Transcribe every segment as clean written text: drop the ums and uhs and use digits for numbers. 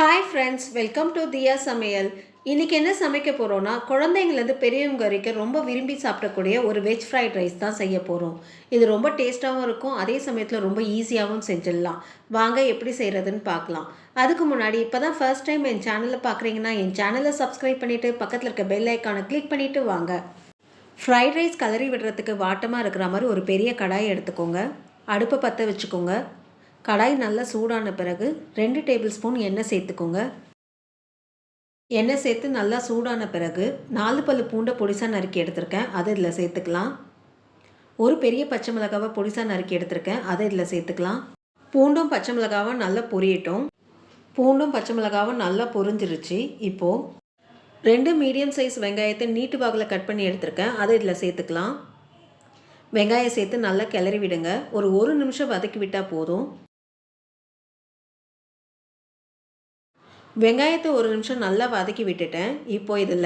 Hi friends, welcome to தியா சமையல். இன்றைக்கி என்ன சமைக்க போகிறோன்னா, குழந்தைங்கலேருந்து பெரியவங்க வரைக்கும் ரொம்ப விரும்பி சாப்பிடக்கூடிய ஒரு வெஜ் ஃப்ரைட் ரைஸ் தான் செய்ய போகிறோம். இது ரொம்ப டேஸ்ட்டாகவும் இருக்கும், அதே சமயத்தில் ரொம்ப ஈஸியாகவும் செஞ்சிடலாம். வாங்க எப்படி செய்கிறதுன்னு பார்க்கலாம். அதுக்கு முன்னாடி இப்போ தான் ஃபர்ஸ்ட் டைம் என் சேனலில் பார்க்குறீங்கன்னா என் சேனலை சப்ஸ்கிரைப் பண்ணிவிட்டு பக்கத்தில் இருக்க பெல் ஐக்கானை கிளிக் பண்ணிவிட்டு வாங்க. ஃப்ரைட் ரைஸ் கலரி விடுறதுக்கு வாட்டமாக இருக்கிற மாதிரி ஒரு பெரிய கடாயை எடுத்துக்கோங்க. அடுப்பை பற்ற வச்சுக்கோங்க. கடாய் நல்லா சூடான பிறகு 2 டேபிள் ஸ்பூன் எண்ணெய் சேர்த்துக்கோங்க. எண்ணெய் சேர்த்து நல்லா சூடான பிறகு 4 பல்லு பூண்டை பொடிசாக நறுக்கி எடுத்திருக்கேன், அதை இதில் சேர்த்துக்கலாம். ஒரு பெரிய பச்சை மிளகாவை பொடிசாக நறுக்கி எடுத்திருக்கேன், அதை இதில் சேர்த்துக்கலாம். பூண்டும் பச்சை மிளகாவும் நல்லா பொரியட்டும். பூண்டும் பச்சை மிளகாவும் நல்லா பொரிஞ்சிருச்சு. இப்போது 2 மீடியம் சைஸ் வெங்காயத்தை நீட்டு வாக்கில் கட் பண்ணி எடுத்திருக்கேன், அதை இதில் சேர்த்துக்கலாம். வெங்காயம் சேர்த்து நல்லா கிளறி விடுங்க. ஒரு நிமிஷம் வதக்கி விட்டால் போதும். வெங்காயத்தை ஒரு நிமிஷம் நல்லா வதக்கி விட்டுட்டேன். இப்போ இதில்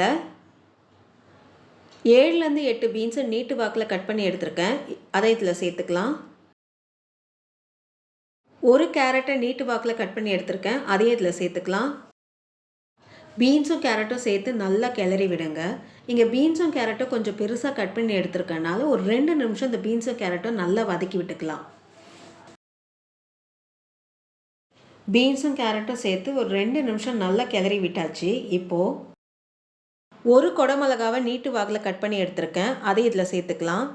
7லேருந்து 8 பீன்ஸை நீட்டு வாக்கில் கட் பண்ணி எடுத்திருக்கேன், அதை இதில் சேர்த்துக்கலாம். ஒரு கேரட்டை நீட்டு வாக்கில் கட் பண்ணி எடுத்திருக்கேன், அதையும் இதில் சேர்த்துக்கலாம். பீன்ஸும் கேரட்டும் சேர்த்து நல்லா கிளறி விடுங்க. இங்கே பீன்ஸும் கேரட்டும் கொஞ்சம் பெருசாக கட் பண்ணி எடுத்துருக்கனால ஒரு 2 நிமிஷம் இந்த பீன்ஸும் கேரட்டும் நல்லா வதக்கி விட்டுக்கலாம். பீன்ஸும் கேரட்டும் சேர்த்து ஒரு 2 நிமிஷம் நல்லா கிளறி விட்டாச்சு. இப்போது ஒரு குடமிளகாவை நீட்டு வாக்கில் கட் பண்ணி எடுத்திருக்கேன், அதை இதில் சேர்த்துக்கலாம்.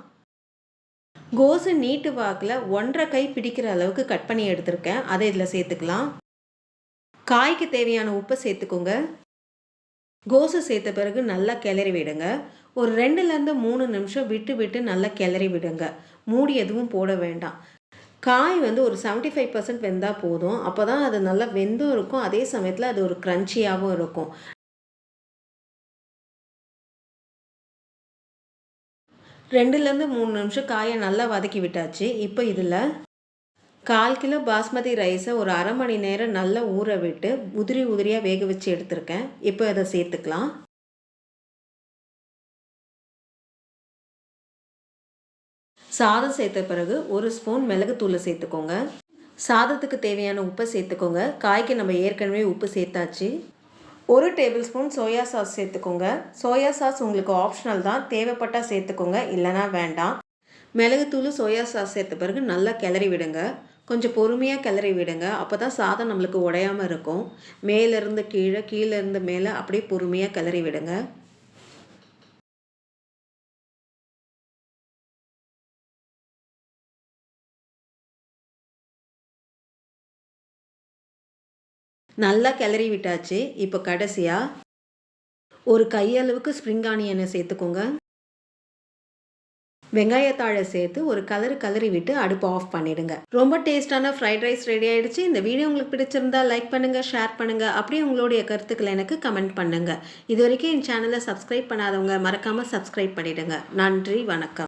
கோஸு நீட்டு வாக்கில் 1.5 கை பிடிக்கிற அளவுக்கு கட் பண்ணி எடுத்திருக்கேன், அதை இதில் சேர்த்துக்கலாம். காய்க்கு தேவையான உப்பை சேர்த்துக்கோங்க. கோஸு சேர்த்த பிறகு நல்லா கிளறி விடுங்க. ஒரு 2லேருந்து 3 நிமிஷம் விட்டு விட்டு நல்லா கிளறி விடுங்க. மூடி எதுவும் போட வேண்டாம். காய் ஒரு 75% வெந்தால் போதும். அப்போ தான் அது நல்லா வெந்தும் இருக்கும், அதே சமயத்தில் அது ஒரு க்ரன்ச்சியாகவும் இருக்கும். 2லேருந்து 3 நிமிஷம் காயை நல்லா வதக்கி விட்டாச்சு. இப்போ இதில் 1/4 கிலோ பாஸ்மதி ரைஸை ஒரு அரை மணி நேரம் நல்லா ஊற விட்டு உதிரியாக வேக வச்சு எடுத்திருக்கேன். இப்போ அதை சேர்த்துக்கலாம். சாதம் சேர்த்த பிறகு 1 ஸ்பூன் மிளகுத்தூளை சேர்த்துக்கோங்க. சாதத்துக்கு தேவையான உப்பை சேர்த்துக்கோங்க. காய்க்கு நம்ம ஏற்கனவே உப்பு சேர்த்தாச்சு. 1 டேபிள் ஸ்பூன் சோயா சாஸ் சேர்த்துக்கோங்க. சோயா சாஸ் உங்களுக்கு ஆப்ஷனல் தான், தேவைப்பட்டால் சேர்த்துக்கோங்க, இல்லைனா வேண்டாம். மிளகுத்தூள் சோயா சாஸ் சேர்த்த பிறகு நல்லா கிளறி விடுங்க. கொஞ்சம் பொறுமையாக கிளறி விடுங்க, அப்போ தான் சாதம் நம்மளுக்கு உடையாமல் இருக்கும். மேலேருந்து கீழே, கீழேருந்து மேலே அப்படியே பொறுமையாக கிளறி விடுங்க. நல்லா கிளறி விட்டாச்சு. இப்போ கடைசியாக ஒரு கையளவுக்கு ஸ்ப்ரிங் ஆனியனை சேர்த்துக்கோங்க. வெங்காயத்தாழை சேர்த்து ஒரு கலரி விட்டு அடுப்பு ஆஃப் பண்ணிடுங்க. ரொம்ப டேஸ்டான ஃப்ரைட் ரைஸ் ரெடி ஆயிடுச்சு. இந்த வீடியோ உங்களுக்கு பிடிச்சிருந்தா லைக் பண்ணுங்கள், ஷேர் பண்ணுங்கள், அப்படியே உங்களுடைய கருத்துக்களை எனக்கு கமெண்ட் பண்ணுங்கள். இது வரைக்கும் என் சேனலை சப்ஸ்கிரைப் பண்ணாதவங்க மறக்காமல் சப்ஸ்கிரைப் பண்ணிவிடுங்க. நன்றி, வணக்கம்.